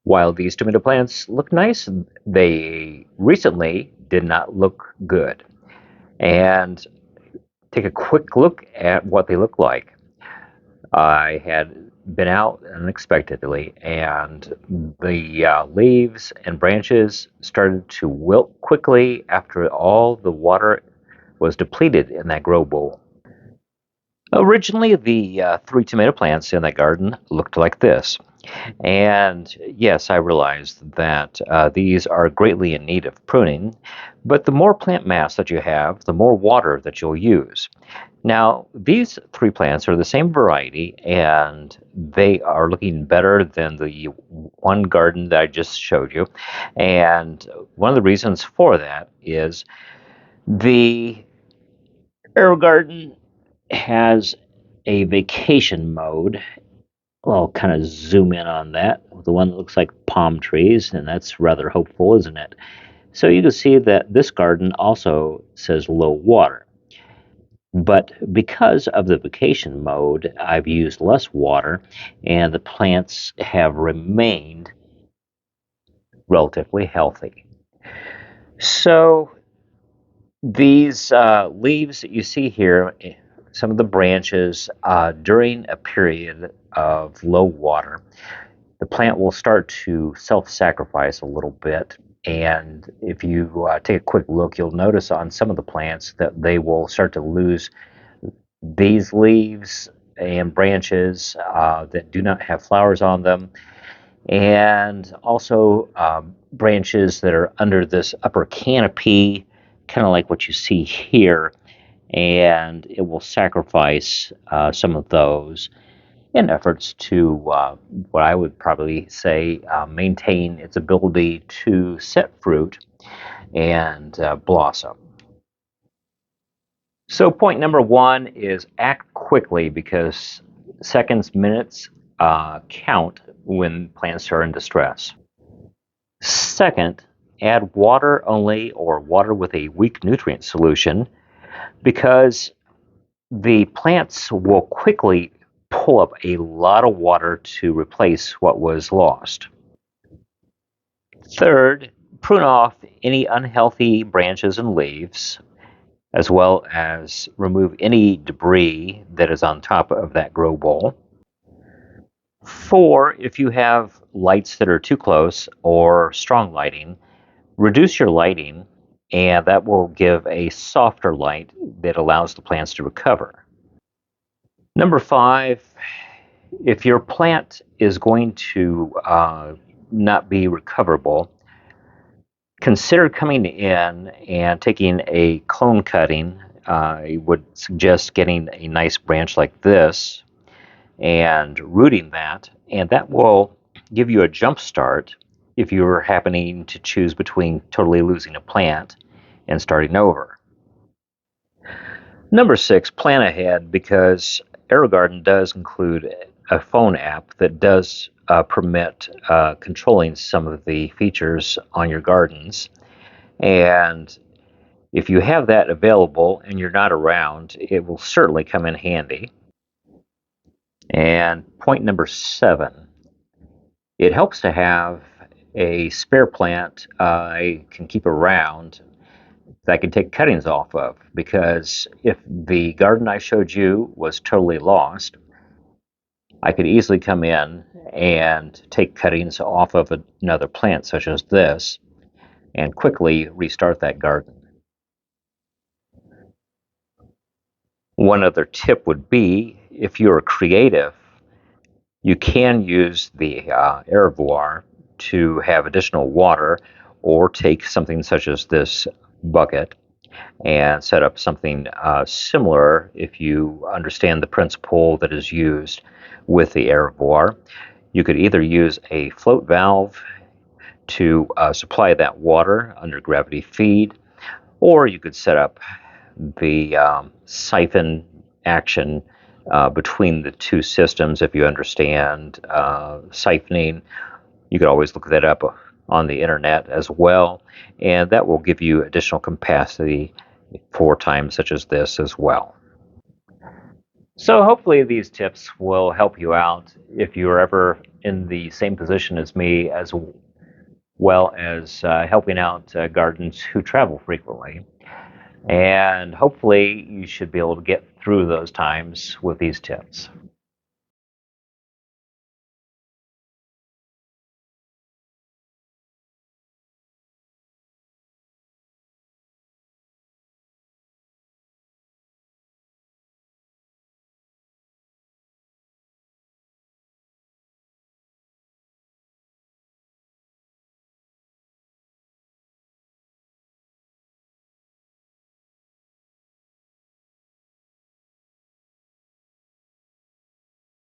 While these tomato plants look nice, they recently did not look good. And take a quick look at what they look like. I had been out unexpectedly, and the leaves and branches started to wilt quickly after all the water was depleted in that grow bowl. Originally, the three tomato plants in that garden looked like this. And yes, I realized that these are greatly in need of pruning, but the more plant mass that you have, the more water that you'll use. Now, these three plants are the same variety, and they are looking better than the one garden that I just showed you. And one of the reasons for that is the AeroGarden has a vacation mode. Well, I'll kind of zoom in on that. The one that looks like palm trees, and that's rather hopeful, isn't it? So you can see that this garden also says low water. But because of the vacation mode, I've used less water, and the plants have remained relatively healthy. So these leaves that you see here, some of the branches, during a period of low water, the plant will start to self-sacrifice a little bit. And if you take a quick look, you'll notice on some of the plants that they will start to lose these leaves and branches that do not have flowers on them, and also branches that are under this upper canopy, kind of like what you see here, and it will sacrifice some of those in efforts to what I would probably say maintain its ability to set fruit and blossom. So, point number one is act quickly because seconds, minutes count when plants are in distress. Second, add water only or water with a weak nutrient solution because the plants will quickly pull up a lot of water to replace what was lost. Third, prune off any unhealthy branches and leaves, as well as remove any debris that is on top of that grow bowl. Four, if you have lights that are too close or strong lighting, reduce your lighting, and that will give a softer light that allows the plants to recover. Number five, if your plant is going to not be recoverable, consider coming in and taking a clone cutting. I would suggest getting a nice branch like this and rooting that, and that will give you a jump start if you're happening to choose between totally losing a plant and starting over. Number six, plan ahead because AeroGarden does include a phone app that does permit controlling some of the features on your gardens. And if you have that available and you're not around, it will certainly come in handy. And point number seven, it helps to have a spare plant I can keep around that I can take cuttings off of, because if the garden I showed you was totally lost, I could easily come in and take cuttings off of another plant such as this and quickly restart that garden. One other tip would be if you're creative, you can use the aerovar to have additional water or take something such as this bucket and set up something similar if you understand the principle that is used with the aerovar. You could either use a float valve to supply that water under gravity feed, or you could set up the siphon action between the two systems if you understand siphoning. You could always look that up on the internet as well, and that will give you additional capacity for times such as this as well. So hopefully these tips will help you out if you're ever in the same position as me, as well as helping out gardens who travel frequently. And hopefully you should be able to get through those times with these tips.